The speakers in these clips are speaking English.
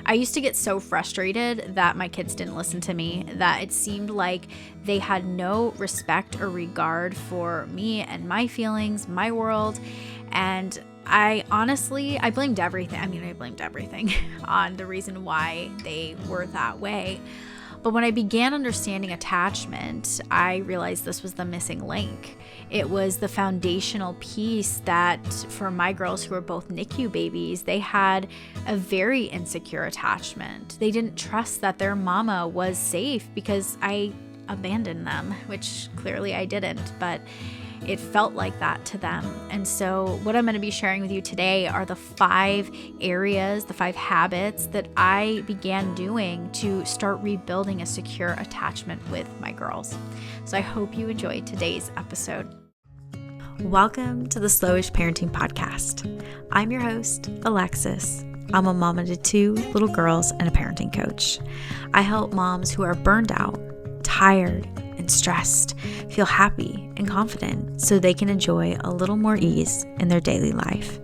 I used to get so frustrated that my kids didn't listen to me, that it seemed like they had no respect or regard for me and my feelings, my world. And I blamed everything. I blamed everything on the reason why they were that way. But when I began understanding attachment, I realized this was the missing link. It was the foundational piece that for my girls who were both NICU babies, they had a very insecure attachment. They didn't trust that their mama was safe because I abandoned them, which clearly I didn't, but it felt like that to them. And so what I'm going to be sharing with you today are the 5 areas, the 5 habits that I began doing to start rebuilding a secure attachment with my girls. So I hope you enjoyed today's episode. Welcome to the Slowish Parenting Podcast. I'm your host, Alexis. I'm a mama to 2 little girls and a parenting coach. I help moms who are burned out, tired, and stressed feel happy and confident so they can enjoy a little more ease in their daily life.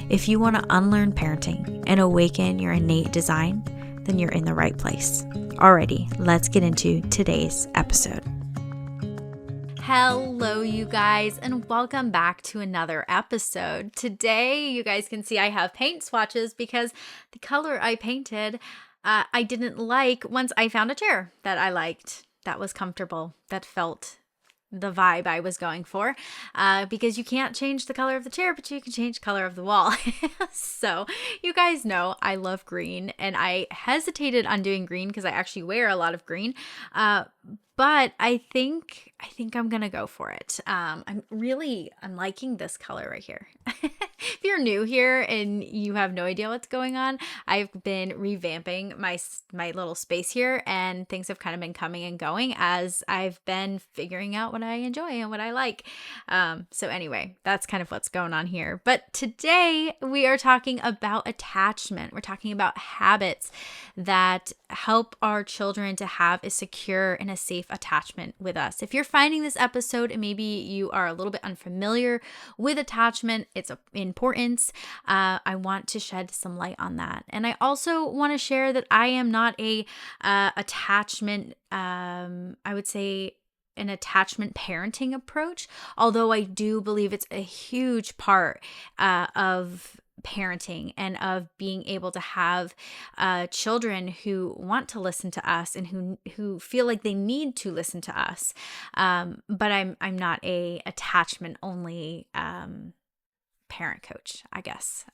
If you want to unlearn parenting and awaken your innate design, then you're in the right place. Alrighty, let's get into today's episode. Hello, you guys, and welcome back to another episode. Today, you guys can see I have paint swatches because the color I painted, I didn't like once I found a chair that I liked. That was comfortable, that felt the vibe I was going for, because you can't change the color of the chair, but you can change the color of the wall. So you guys know I love green, and I hesitated on doing green because I actually wear a lot of green, but I think I'm gonna go for it. I'm liking this color right here. If you're new here and you have no idea what's going on, I've been revamping my little space here, and things have kind of been coming and going as I've been figuring out what I enjoy and what I like. So anyway, that's kind of what's going on here. But today we are talking about attachment. We're talking about habits that help our children to have a secure and a safe attachment with us. If you're finding this episode and maybe you are a little bit unfamiliar with attachment, its importance, I want to shed some light on that. And I also want to share that I am not a attachment, I would say an attachment parenting approach, although I do believe it's a huge part of parenting and of being able to have children who want to listen to us and who feel like they need to listen to us. But I'm not a attachment only parent coach, I guess.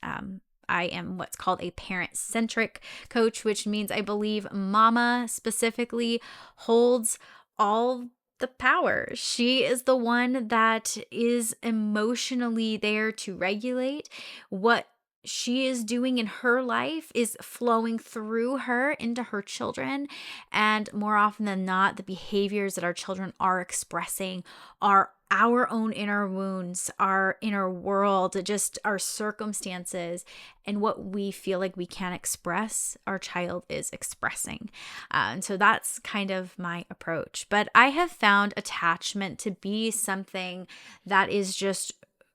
I am what's called a parent-centric coach, which means I believe mama specifically holds all the power. She is the one that is emotionally there to regulate. What she is doing in her life is flowing through her into her children. And more often than not, the behaviors that our children are expressing are our own inner wounds, our inner world, just our circumstances, and what we feel like we can't express, our child is expressing. And so that's kind of my approach. But I have found attachment to be something that is just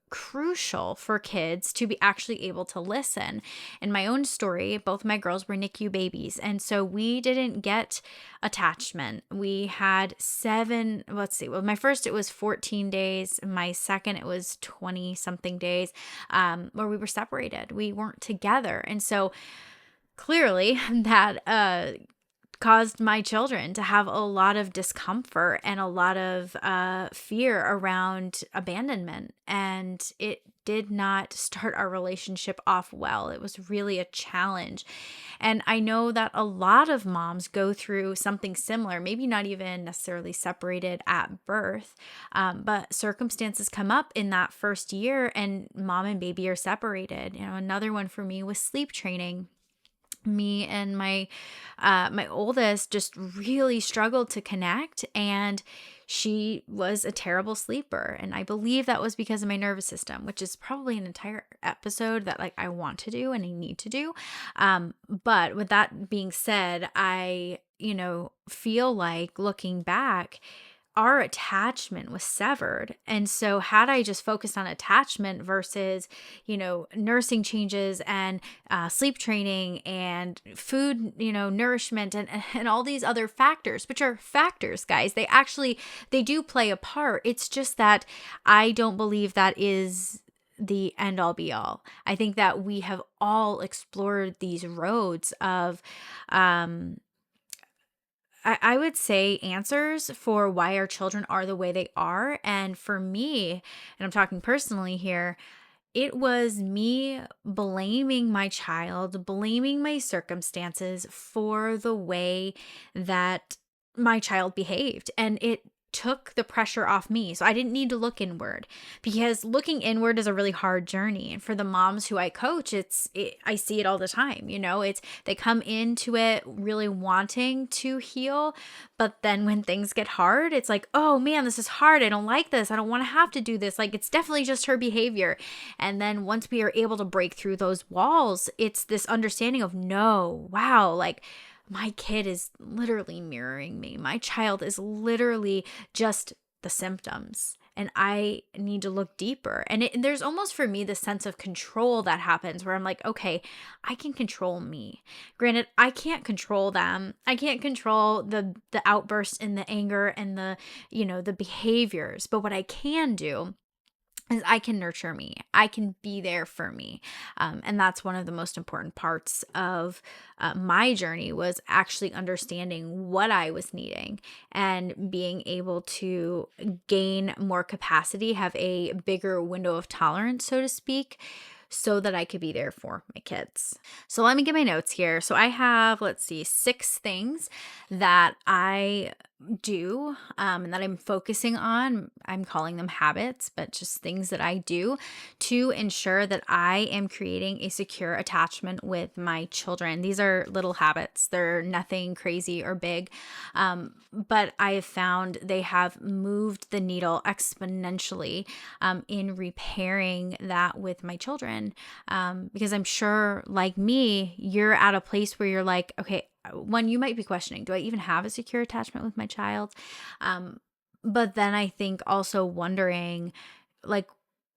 crucial for kids to be actually able to listen. In my own story, both my girls were NICU babies, and so we didn't get attachment. We had my first it was 14 days, my second it was 20 something days, where we were separated. We weren't together. And so clearly that caused my children to have a lot of discomfort and a lot of fear around abandonment. And it did not start our relationship off well. It was really a challenge. And I know that a lot of moms go through something similar, maybe not even necessarily separated at birth, but circumstances come up in that first year and mom and baby are separated. Another one for me was sleep training. Me and my oldest just really struggled to connect, and she was a terrible sleeper. And I believe that was because of my nervous system, which is probably an entire episode that I want to do and I need to do. But with that being said, I feel like looking back, our attachment was severed. And so had I just focused on attachment versus, nursing changes and sleep training and food, nourishment and all these other factors, which are factors, guys, they do play a part. It's just that I don't believe that is the end all be all. I think that we have all explored these roads of, I would say, answers for why our children are the way they are. And for me, and I'm talking personally here, it was me blaming my child, blaming my circumstances for the way that my child behaved. And it took the pressure off me. So I didn't need to look inward, because looking inward is a really hard journey. And for the moms who I coach, I see it all the time. They come into it really wanting to heal, but then when things get hard, it's like, oh man, this is hard. I don't like this. I don't want to have to do this. Like, it's definitely just her behavior. And then once we are able to break through those walls, it's this understanding of, no, wow, like, my kid is literally mirroring me. My child is literally just the symptoms. And I need to look deeper. And there's almost, for me, this sense of control that happens where I'm like, okay, I can control me. Granted, I can't control them. I can't control the outbursts and the anger and the behaviors. But what I can do is I can nurture me. I can be there for me. And that's one of the most important parts of my journey, was actually understanding what I was needing and being able to gain more capacity, have a bigger window of tolerance, so to speak, so that I could be there for my kids. So let me get my notes here. So I have, 6 things that I do and that I'm focusing on. I'm calling them habits, but just things that I do to ensure that I am creating a secure attachment with my children. These are little habits. They're nothing crazy or big, but I have found they have moved the needle exponentially in repairing that with my children, because I'm sure, like me, you're at a place where you're like, okay, one, you might be questioning, do I even have a secure attachment with my child? But then I think also wondering, like,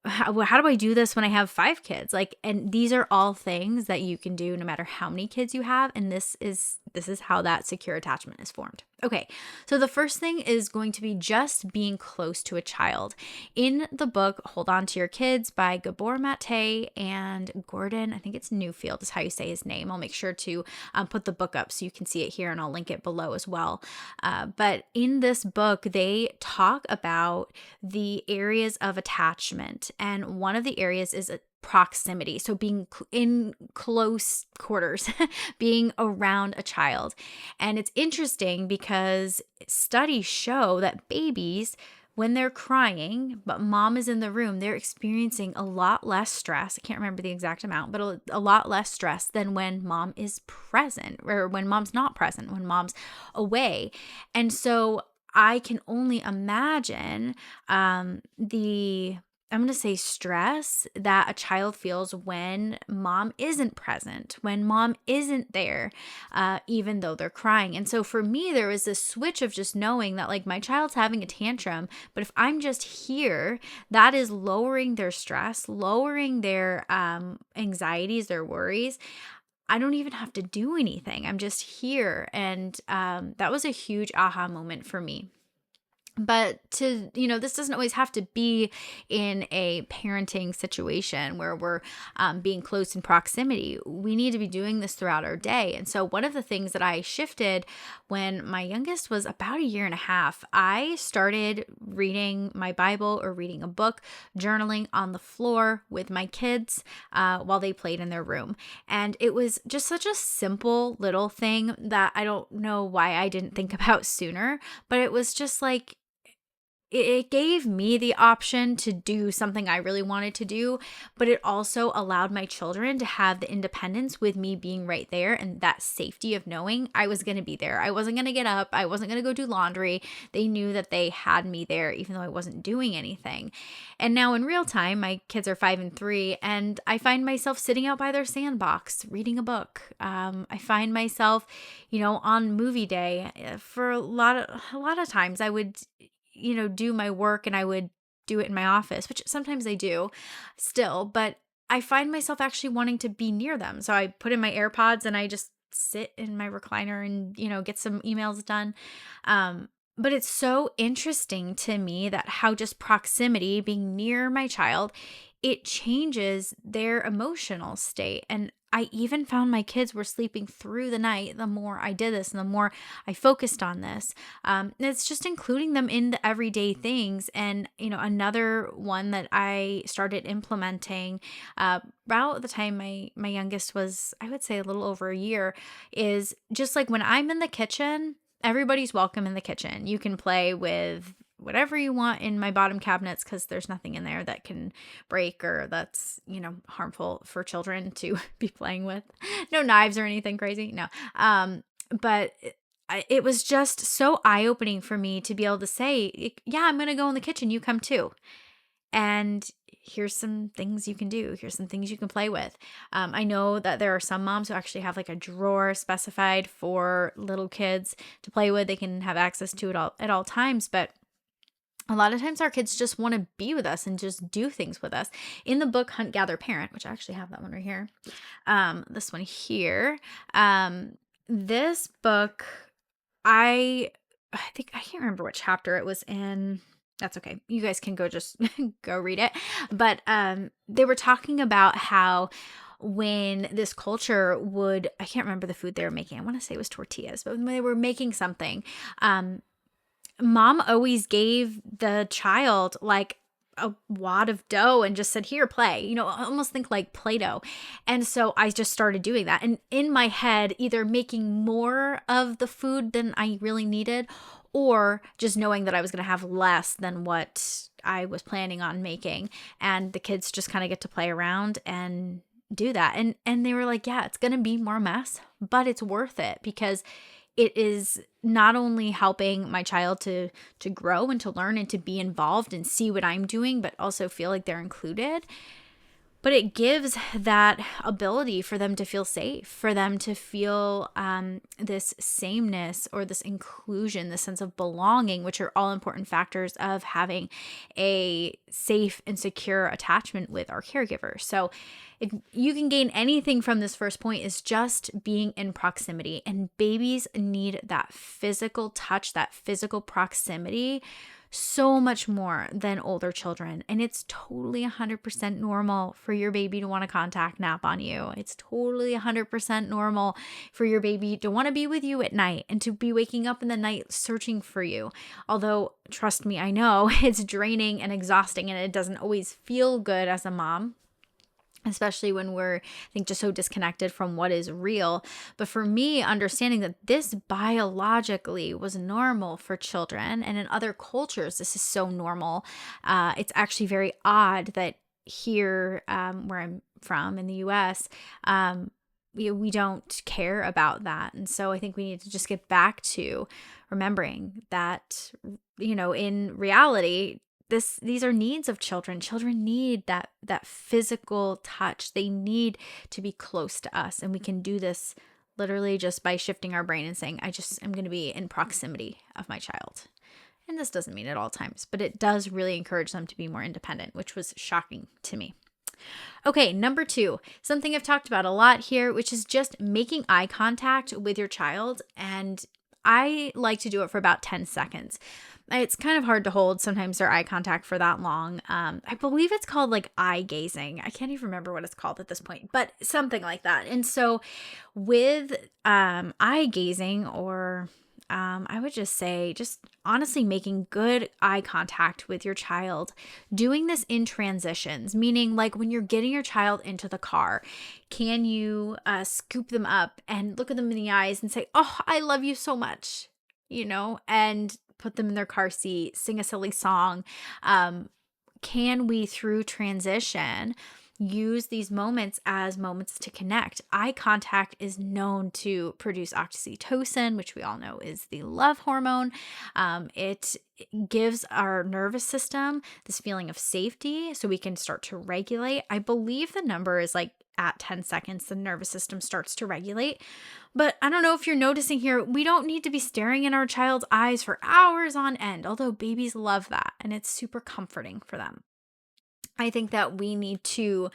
how do I do this when I have 5 kids? Like, and these are all things that you can do no matter how many kids you have. And this is how that secure attachment is formed. Okay, so the first thing is going to be just being close to a child. In the book, Hold On to Your Kids by Gabor Mate and Gordon, I think it's Newfield is how you say his name. I'll make sure to put the book up so you can see it here, and I'll link it below as well. But in this book, they talk about the areas of attachment. And one of the areas is proximity. So being in close quarters, being around a child. And it's interesting because studies show that babies, when they're crying, but mom is in the room, they're experiencing a lot less stress. I can't remember the exact amount, but a lot less stress than when mom is present, or when mom's not present, when mom's away. And so I can only imagine I'm going to say stress that a child feels when mom isn't present, when mom isn't there, even though they're crying. And so for me, there was this switch of just knowing that, like, my child's having a tantrum, but if I'm just here, that is lowering their stress, lowering their anxieties, their worries. I don't even have to do anything. I'm just here. And that was a huge aha moment for me. But this doesn't always have to be in a parenting situation where we're being close in proximity. We need to be doing this throughout our day. And so one of the things that I shifted when my youngest was about 1.5 years, I started reading my Bible or reading a book, journaling on the floor with my kids while they played in their room. And it was just such a simple little thing that I don't know why I didn't think about sooner, but it was just like, it gave me the option to do something I really wanted to do, but it also allowed my children to have the independence with me being right there, and that safety of knowing I was going to be there. I wasn't going to get up. I wasn't going to go do laundry. They knew that they had me there, even though I wasn't doing anything. And now in real time, my kids are 5 and 3, and I find myself sitting out by their sandbox, reading a book. I find myself, on movie day. For a lot of times I would do my work and I would do it in my office, which sometimes I do still, but I find myself actually wanting to be near them. So I put in my AirPods and I just sit in my recliner and, get some emails done. But it's so interesting to me that how just proximity, being near my child, it changes their emotional state. And I even found my kids were sleeping through the night the more I did this and the more I focused on this. And it's just including them in the everyday things. And, another one that I started implementing about the time my youngest was, I would say, a little over a year, is just like when I'm in the kitchen, everybody's welcome in the kitchen. You can play with whatever you want in my bottom cabinets because there's nothing in there that can break or that's, harmful for children to be playing with. No knives or anything crazy. No. But it was just so eye-opening for me to be able to say, yeah, I'm going to go in the kitchen. You come too. And here's some things you can do. Here's some things you can play with. I know that there are some moms who actually have like a drawer specified for little kids to play with. They can have access to it at all times. But a lot of times our kids just want to be with us and just do things with us. In the book Hunt, Gather, Parent, which I actually have that one right here. This one here. This book, I think I can't remember what chapter it was in. That's okay. You guys can just go read it. But they were talking about how when this culture I can't remember the food they were making. I want to say it was tortillas, but when they were making something, mom always gave the child like a wad of dough and just said, here, play, almost think like Play-Doh. And so I just started doing that. And in my head, either making more of the food than I really needed, or just knowing that I was going to have less than what I was planning on making. And the kids just kind of get to play around and do that. And they were like, yeah, it's going to be more mess, but it's worth it because it is not only helping my child to grow and to learn and to be involved and see what I'm doing, but also feel like they're included. But it gives that ability for them to feel safe, for them to feel this sameness or this inclusion, this sense of belonging, which are all important factors of having a safe and secure attachment with our caregiver. So if you can gain anything from this first point, is just being in proximity. And babies need that physical touch, that physical proximity so much more than older children. And it's totally 100% normal for your baby to want to contact nap on you. It's totally 100% normal for your baby to want to be with you at night and to be waking up in the night searching for you. Although, trust me, I know it's draining and exhausting and it doesn't always feel good as a mom, especially when we're, I think, just so disconnected from what is real. But for me, understanding that this biologically was normal for children, and in other cultures, this is so normal. It's actually very odd that here, where I'm from in the US, we don't care about that. And so I think we need to just get back to remembering that, in reality, these are needs of children. Children need that physical touch. They need to be close to us. And we can do this literally just by shifting our brain and saying, I'm going to be in proximity of my child. And this doesn't mean at all times, but it does really encourage them to be more independent, which was shocking to me. Okay, number 2, something I've talked about a lot here, which is just making eye contact with your child. And I like to do it for about 10 seconds. It's kind of hard to hold sometimes their eye contact for that long. I believe it's called like eye gazing. I can't even remember what it's called at this point, but something like that. And so with eye gazing, or I would just say just honestly making good eye contact with your child, doing this in transitions, meaning like when you're getting your child into the car, can you scoop them up and look at them in the eyes and say, oh, I love you so much, and put them in their car seat, sing a silly song. Can we, through transition, use these moments as moments to connect? Eye contact is known to produce oxytocin, which we all know is the love hormone. It gives our nervous system this feeling of safety so we can start to regulate. I believe the number is like at 10 seconds, the nervous system starts to regulate. But I don't know if you're noticing here, we don't need to be staring in our child's eyes for hours on end, although babies love that and it's super comforting for them. I think that we need to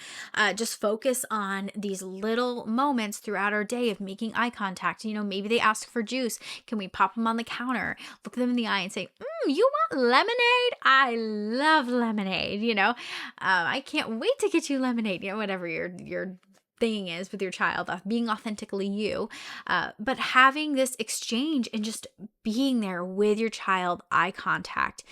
just focus on these little moments throughout our day of making eye contact. Maybe they ask for juice. Can we pop them on the counter, look them in the eye, and say, You want lemonade? I love lemonade. I can't wait to get you lemonade. Whatever your thing is with your child, being authentically you, but having this exchange and just being there with your child, eye contact,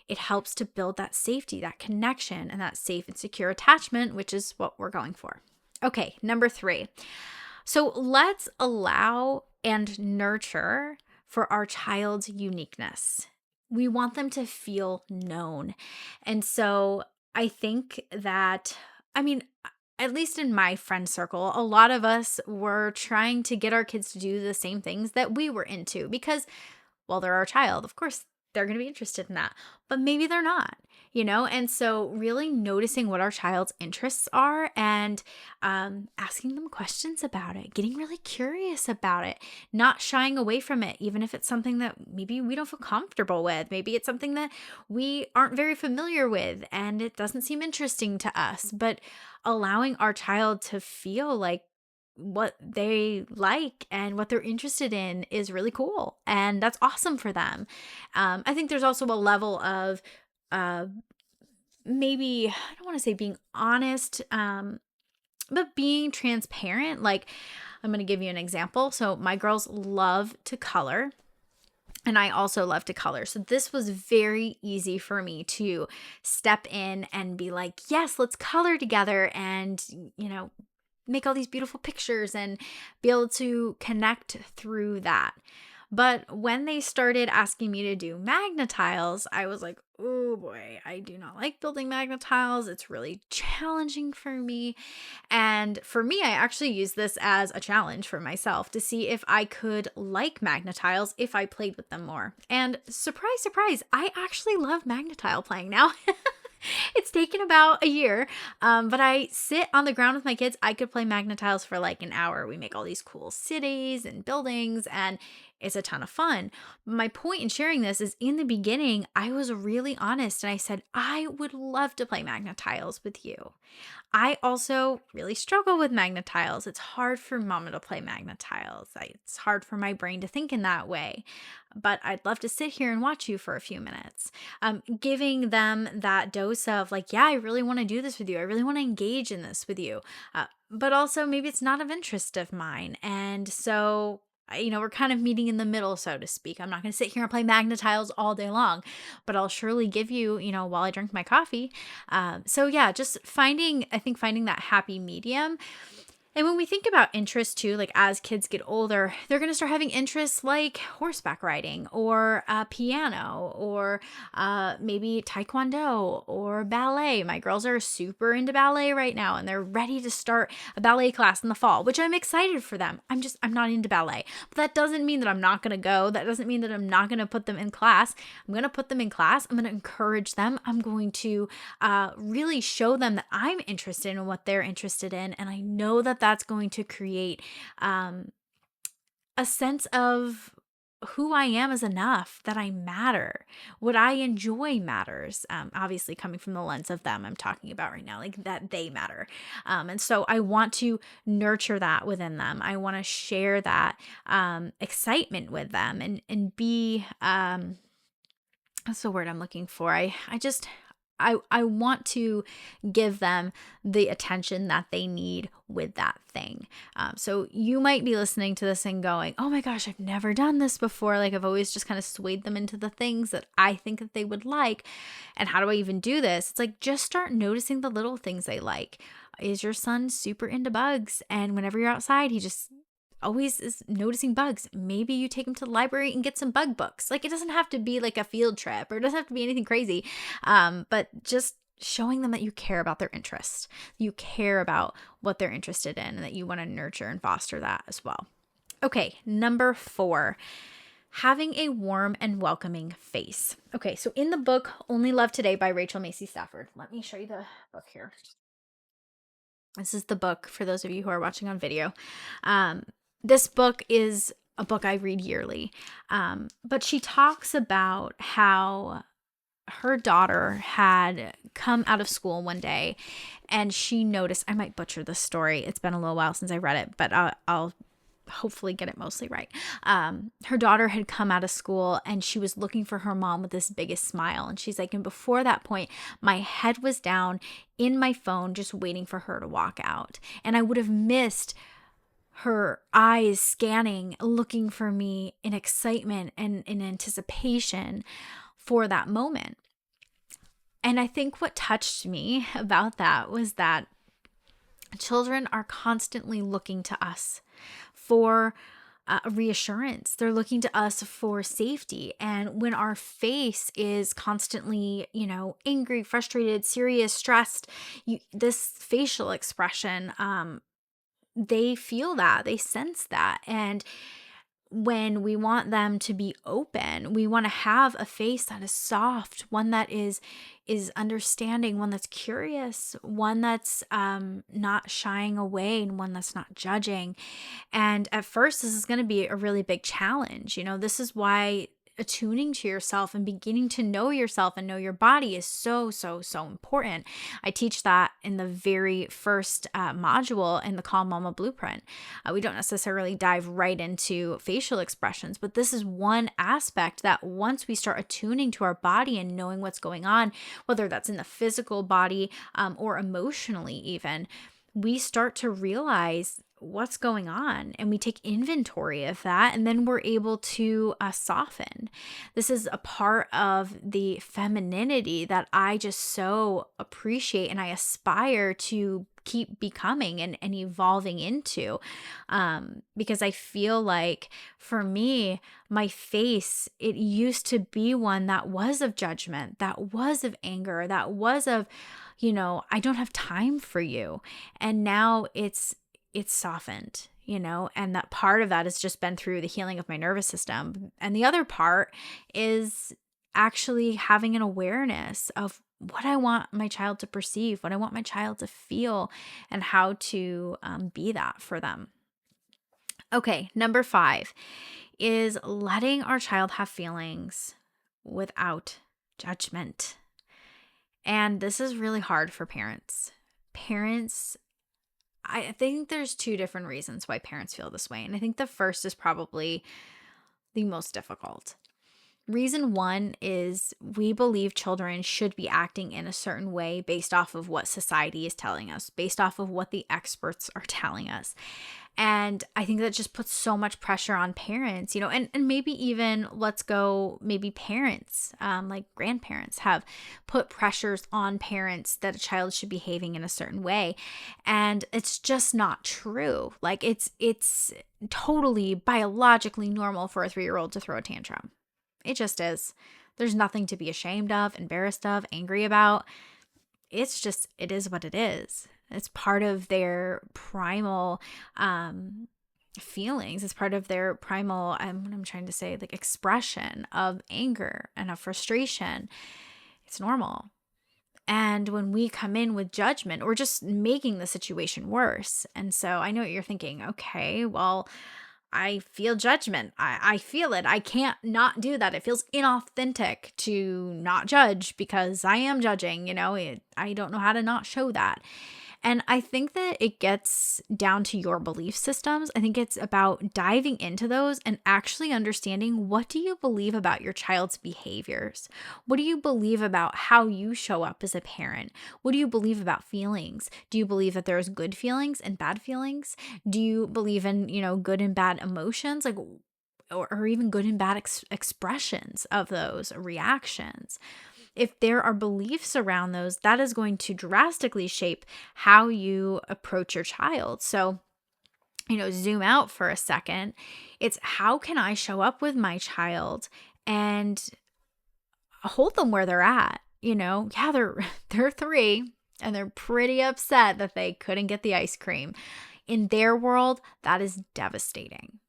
it helps to build that safety, that connection, and that safe and secure attachment, which is what we're going for. Okay, number 3. So let's allow and nurture for our child's uniqueness. We want them to feel known. And so I think that, at least in my friend circle, a lot of us were trying to get our kids to do the same things that we were into because, well, they're our child. Of course, they're going to be interested in that, but maybe they're not. And so really noticing what our child's interests are and asking them questions about it, getting really curious about it, not shying away from it, even if it's something that maybe we don't feel comfortable with. Maybe it's something that we aren't very familiar with and it doesn't seem interesting to us, but allowing our child to feel like what they like and what they're interested in is really cool. And that's awesome for them. I think there's also a level of uh, maybe, I don't want to say being honest, but being transparent. Like, I'm going to give you an example. So, my girls love to color. And I also love to color. So this was very easy for me to step in and be like, yes, let's color together and, make all these beautiful pictures and be able to connect through that. But when they started asking me to do magnet tiles, I was like, oh boy, I do not like building magnet tiles. It's really challenging for me. And for me, I actually used this as a challenge for myself to see if I could like magnet tiles if I played with them more. And surprise, surprise, I actually love magnet tile playing now. It's taken about a year, but I sit on the ground with my kids. I could play magnet tiles for like an hour. We make all these cool cities and buildings, and it's a ton of fun. My point in sharing this is in the beginning, I was really honest and I said, I would love to play magnet tiles with you. I also really struggle with magnet tiles. It's hard for mama to play magnet tiles. It's hard for my brain to think in that way. But I'd love to sit here and watch you for a few minutes. Giving them that dose of like, yeah, I really want to do this with you. I really want to engage in this with you. But also maybe it's not of interest of mine. And so we're kind of meeting in the middle, so to speak. I'm not going to sit here and play magnet tiles all day long, but I'll surely give you, while I drink my coffee. So yeah, just finding that happy medium. And when we think about interests too, like as kids get older, they're going to start having interests like horseback riding or piano or maybe taekwondo or ballet. My girls are super into ballet right now and they're ready to start a ballet class in the fall, which I'm excited for them. I'm not into ballet, but that doesn't mean that I'm not going to go. That doesn't mean that I'm not going to put them in class. I'm going to put them in class. I'm going to encourage them. I'm going to really show them that I'm interested in what they're interested in. And I know that that's going to create a sense of who I am is enough, that I matter. What I enjoy matters. Obviously, coming from the lens of them, I'm talking about right now, like that they matter. And so I want to nurture that within them. I want to share that excitement with them and be, that's the word I'm looking for. I want to give them the attention that they need with that thing. So you might be listening to this and going, oh my gosh, I've never done this before. Like I've always just kind of swayed them into the things that I think that they would like. And how do I even do this? It's like, just start noticing the little things they like. Is your son super into bugs? And whenever you're outside, he just always is noticing bugs. Maybe you take them to the library and get some bug books. Like it doesn't have to be like a field trip or it doesn't have to be anything crazy. But just showing them that you care about their interests, you care about what they're interested in, and that you want to nurture and foster that as well. Okay, number 4, having a warm and welcoming face. Okay, so in the book Only Love Today by Rachel Macy Stafford, let me show you the book here. This is the book for those of you who are watching on video. This book is a book I read yearly. But she talks about how her daughter had come out of school one day and she noticed, I might butcher this story. It's been a little while since I read it, but I'll hopefully get it mostly right. Her daughter had come out of school and she was looking for her mom with this biggest smile. And she's like, and before that point, my head was down in my phone, just waiting for her to walk out. And I would have missed her eyes scanning, looking for me in excitement and in anticipation for that moment. And I think what touched me about that was that children are constantly looking to us for reassurance. They're looking to us for safety. And when our face is constantly, angry, frustrated, serious, stressed, this facial expression, they feel that, they sense that. And when we want them to be open, we want to have a face that is soft, one that is understanding, one that's curious, one that's not shying away, and one that's not judging. And at first, this is going to be a really big challenge. This is why attuning to yourself and beginning to know yourself and know your body is so, so, so important. I teach that in the very first module in the Calm Mama Blueprint. We don't necessarily dive right into facial expressions, but this is one aspect that once we start attuning to our body and knowing what's going on, whether that's in the physical body or emotionally even, we start to realize what's going on and we take inventory of that, and then we're able to soften. This is a part of the femininity that I just so appreciate and I aspire to keep becoming and evolving into, because I feel like for me, my face, it used to be one that was of judgment, that was of anger, that was of, I don't have time for you. And now it's softened, and that part of that has just been through the healing of my nervous system. And the other part is actually having an awareness of what I want my child to perceive, what I want my child to feel, and how to be that for them. Okay, number 5 is letting our child have feelings without judgment. And this is really hard for parents. I think there's 2 different reasons why parents feel this way. And I think the first is probably the most difficult. Reason 1 is we believe children should be acting in a certain way based off of what society is telling us, based off of what the experts are telling us. And I think that just puts so much pressure on parents, and maybe even maybe parents, like grandparents have put pressures on parents that a child should be behaving in a certain way. And it's just not true. Like it's totally biologically normal for a 3-year-old to throw a tantrum. It just is. There's nothing to be ashamed of, embarrassed of, angry about. It is what it is. It's part of their primal feelings. It's part of their primal, what I'm trying to say, like expression of anger and of frustration. It's normal. And when we come in with judgment, we're just making the situation worse. And so I know what you're thinking. Okay, well, I feel judgment. I feel it. I can't not do that. It feels inauthentic to not judge because I am judging, I don't know how to not show that. And I think that it gets down to your belief systems. I think it's about diving into those and actually understanding, what do you believe about your child's behaviors? What do you believe about how you show up as a parent? What do you believe about feelings? Do you believe that there's good feelings and bad feelings? Do you believe in, good and bad emotions? Like, or even good and bad expressions of those reactions? If there are beliefs around those, that is going to drastically shape how you approach your child. So, zoom out for a second. It's, how can I show up with my child and hold them where they're at? Yeah, they're 3 and they're pretty upset that they couldn't get the ice cream. In their world, that is devastating.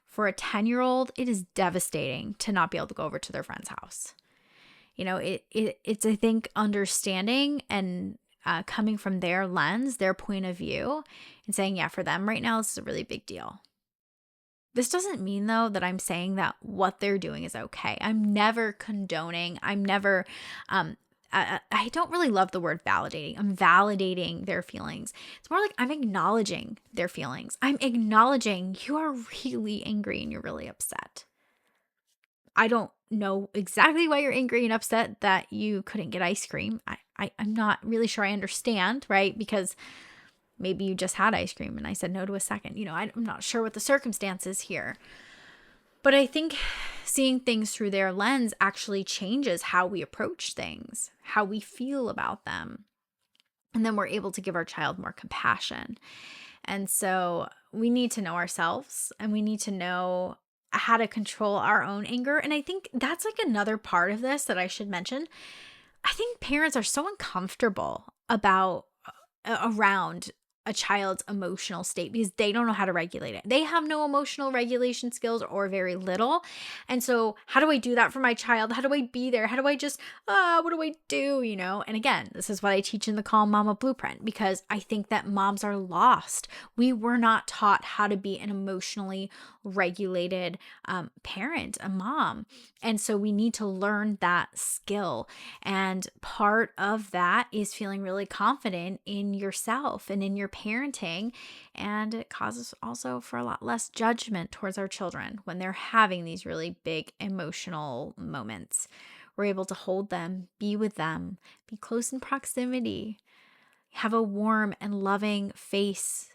For a 10-year-old, it is devastating to not be able to go over to their friend's house. It's, I think, understanding and coming from their lens, their point of view, and saying, yeah, for them right now, this is a really big deal. This doesn't mean, though, that I'm saying that what they're doing is okay. I'm never condoning. I'm never, I don't really love the word validating. I'm validating their feelings. It's more like I'm acknowledging their feelings. I'm acknowledging you are really angry and you're really upset. I don't know exactly why you're angry and upset that you couldn't get ice cream. I'm not really sure I understand, right? Because maybe you just had ice cream and I said no to a second. I'm not sure what the circumstances here. But I think seeing things through their lens actually changes how we approach things, how we feel about them. And then we're able to give our child more compassion. And so we need to know ourselves and we need to know how to control our own anger. And I think that's like another part of this that I should mention. I think parents are so uncomfortable around a child's emotional state because they don't know how to regulate it. They have no emotional regulation skills or very little. And so how do I do that for my child? How do I be there? How do I just, what do I do? And again, this is what I teach in the Calm Mama Blueprint, because I think that moms are lost. We were not taught how to be an emotionally regulated parent, a mom. And so we need to learn that skill. And part of that is feeling really confident in yourself and in your parenting. And it causes also for a lot less judgment towards our children when they're having these really big emotional moments. We're able to hold them, be with them, be close in proximity, have a warm and loving face,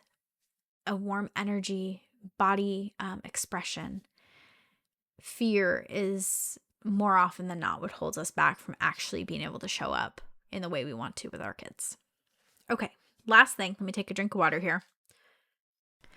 a warm energy, body expression. Fear is more often than not what holds us back from actually being able to show up in the way we want to with our kids. Okay, last thing, let me take a drink of water here.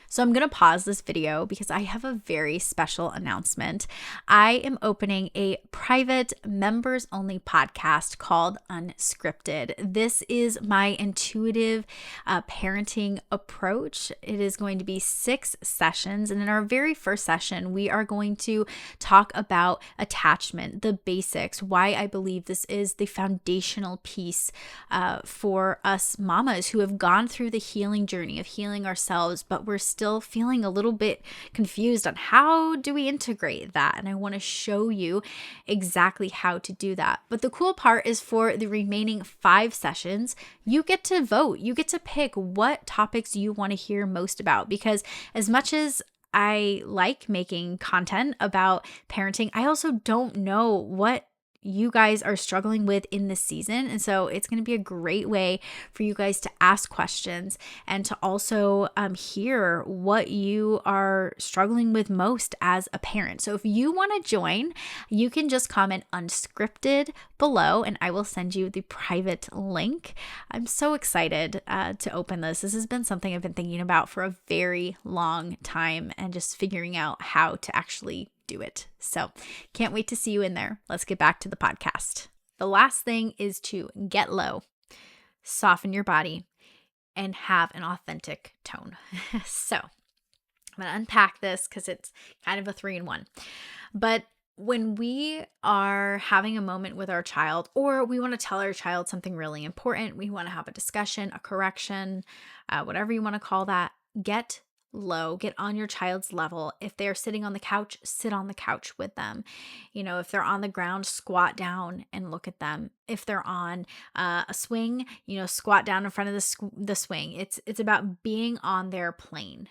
So I'm going to pause this video because I have a very special announcement. I am opening a private members only podcast called Unscripted. This is my intuitive parenting approach. It is going to be 6 sessions. And in our very first session, we are going to talk about attachment, the basics, why I believe this is the foundational piece for us mamas who have gone through the healing journey of healing ourselves, but we're still feeling a little bit confused on how do we integrate that. And I want to show you exactly how to do that. But the cool part is for the remaining 5 sessions, you get to vote. You get to pick what topics you want to hear most about, because as much as I like making content about parenting, I also don't know what you guys are struggling with in this season. And so it's going to be a great way for you guys to ask questions and to also hear what you are struggling with most as a parent. So if you want to join, you can just comment unscripted below and I will send you the private link. I'm so excited to open this. This has been something I've been thinking about for a very long time and just figuring out how to actually do it. So can't wait to see you in there. Let's get back to the podcast. The last thing is to get low, soften your body, and have an authentic tone. So I'm going to unpack this because it's kind of a 3-in-1. But when we are having a moment with our child, or we want to tell our child something really important, we want to have a discussion, a correction, whatever you want to call that, get low, get on your child's level. If they're sitting on the couch, sit on the couch with them. If they're on the ground, squat down and look at them. If they're on a swing, squat down in front of the swing. It's about being on their plane.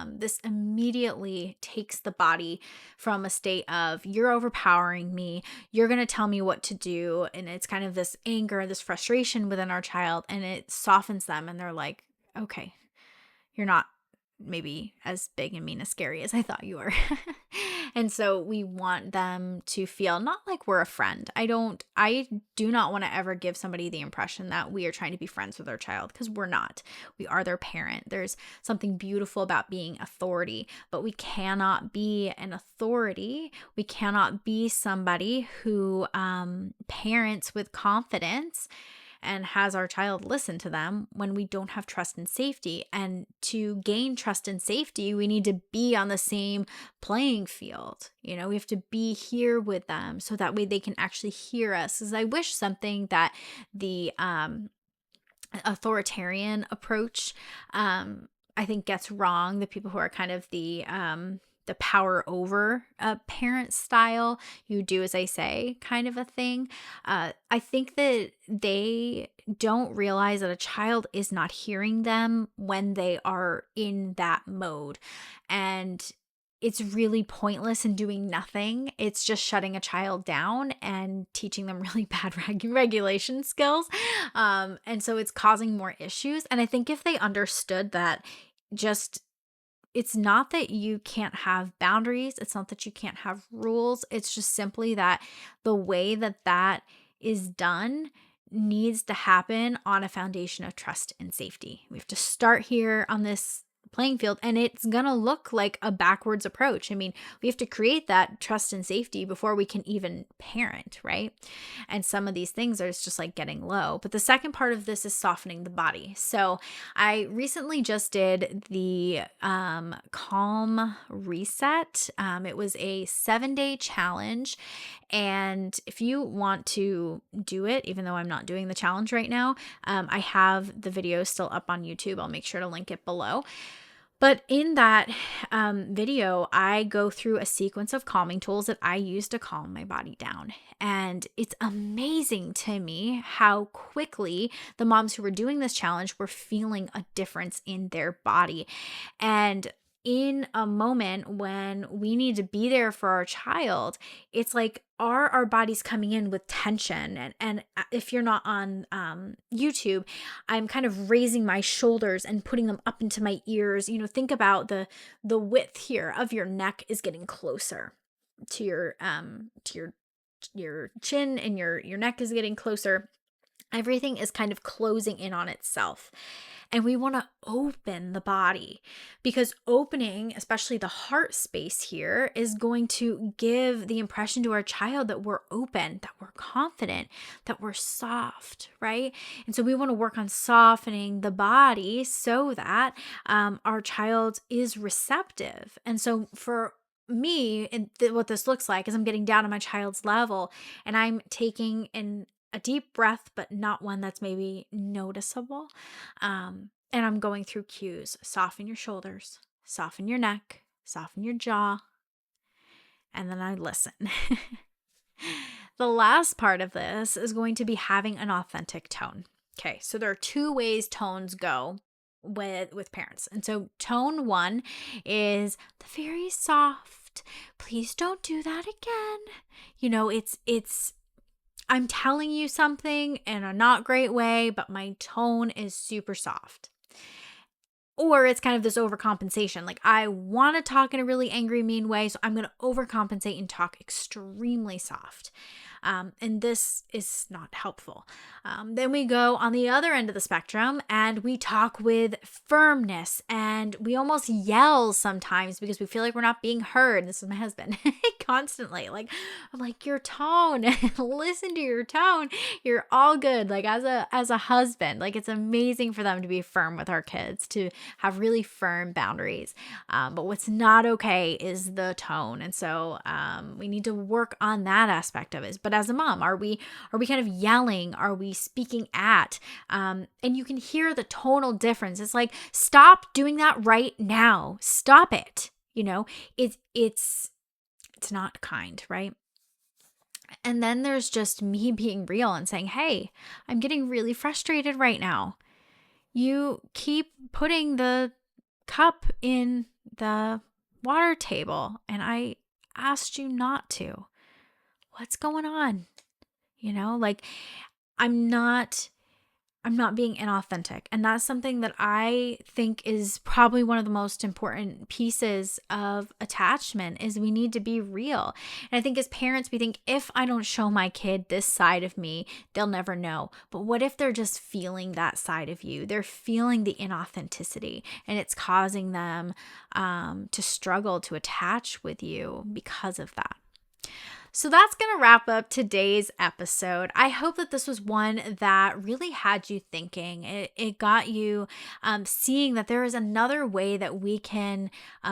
This immediately takes the body from a state of you're overpowering me, you're going to tell me what to do. And it's kind of this anger, this frustration within our child, and it softens them. And they're like, okay, you're not maybe as big and mean as scary as I thought you were. And so we want them to feel not like we're a friend. I do not want to ever give somebody the impression that we are trying to be friends with our child, because we're not. We are their parent. There's something beautiful about being authority, but we cannot be an authority. We cannot be somebody who parents with confidence and has our child listen to them when we don't have trust and safety. And to gain trust and safety, we need to be on the same playing field. We have to be here with them so that way they can actually hear us. Because I wish something that the authoritarian approach, I think gets wrong. The people who are kind of the power over parent style, you do as I say kind of a thing. I think that they don't realize that a child is not hearing them when they are in that mode. And it's really pointless in doing nothing. It's just shutting a child down and teaching them really bad regulation skills. And so it's causing more issues. And I think if they understood that, just it's not that you can't have boundaries, it's not that you can't have rules. It's just simply that the way that that is done needs to happen on a foundation of trust and safety. We have to start here on this playing field, and it's going to look like a backwards approach. I mean, we have to create that trust and safety before we can even parent, right? And some of these things are just like getting low. But the second part of this is softening the body. So I recently just did the Calm Reset. It was a 7-day challenge. And if you want to do it, even though I'm not doing the challenge right now, I have the video still up on YouTube. I'll make sure to link it below. But in that video, I go through a sequence of calming tools that I use to calm my body down. And it's amazing to me how quickly the moms who were doing this challenge were feeling a difference in their body. And in a moment when we need to be there for our child, it's like, are our bodies coming in with tension? And if you're not on YouTube, I'm kind of raising my shoulders and putting them up into my ears. Think about the width here of your neck is getting closer to your chin, and your neck is getting closer. Everything is kind of closing in on itself. And we want to open the body, because opening, especially the heart space here, is going to give the impression to our child that we're open, that we're confident, that we're soft, right? And so we want to work on softening the body so that our child is receptive. And so for me, what this looks like is I'm getting down to my child's level, and I'm taking a deep breath, but not one that's maybe noticeable. And I'm going through cues. Soften your shoulders, soften your neck, soften your jaw, and then I listen. The last part of this is going to be having an authentic tone. Okay, so there are 2 ways tones go with parents. And so tone 1 is the very soft, please don't do that again. It's I'm telling you something in a not great way, but my tone is super soft. Or it's kind of this overcompensation. Like, I want to talk in a really angry, mean way, so I'm going to overcompensate and talk extremely soft. And this is not helpful. Then we go on the other end of the spectrum and we talk with firmness, and we almost yell sometimes because we feel like we're not being heard. This is my husband constantly. I'm like, your tone, listen to your tone. You're all good. Like, as a husband, like, it's amazing for them to be firm with our kids, to have really firm boundaries. But what's not okay is the tone. And so we need to work on that aspect of it. But as a mom, are we kind of yelling? Are we speaking at? And you can hear the tonal difference. It's like, stop doing that right now. Stop it. It's not kind, right? And then there's just me being real and saying, hey, I'm getting really frustrated right now. You keep putting the cup in the water table, and I asked you not to. What's going on? I'm not being inauthentic. And that's something that I think is probably one of the most important pieces of attachment, is we need to be real. And I think as parents, we think, if I don't show my kid this side of me, they'll never know. But what if they're just feeling that side of you? They're feeling the inauthenticity, and it's causing them to struggle to attach with you because of that. So that's going to wrap up today's episode. I hope that this was one that really had you thinking. It got you seeing that there is another way that we can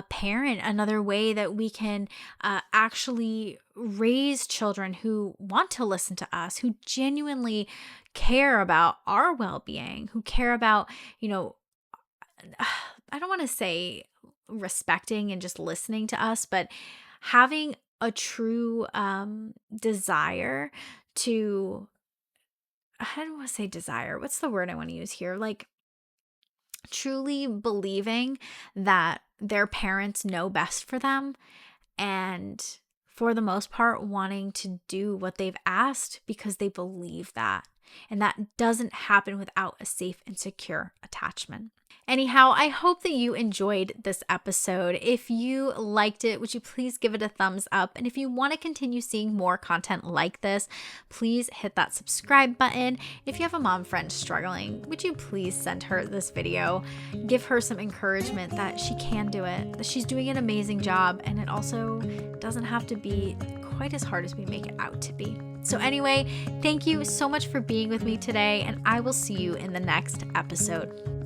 parent, another way that we can actually raise children who want to listen to us, who genuinely care about our well-being, who care about, I don't want to say respecting and just listening to us, but having a true desire to, I don't want to say desire. What's the word I want to use here? Like truly believing that their parents know best for them, and for the most part, wanting to do what they've asked because they believe that. And that doesn't happen without a safe and secure attachment. Anyhow, I hope that you enjoyed this episode. If you liked it, would you please give it a thumbs up? And if you want to continue seeing more content like this, please hit that subscribe button. If you have a mom friend struggling, would you please send her this video? Give her some encouragement that she can do it, that she's doing an amazing job, and it also doesn't have to be quite as hard as we make it out to be. So anyway, thank you so much for being with me today, and I will see you in the next episode.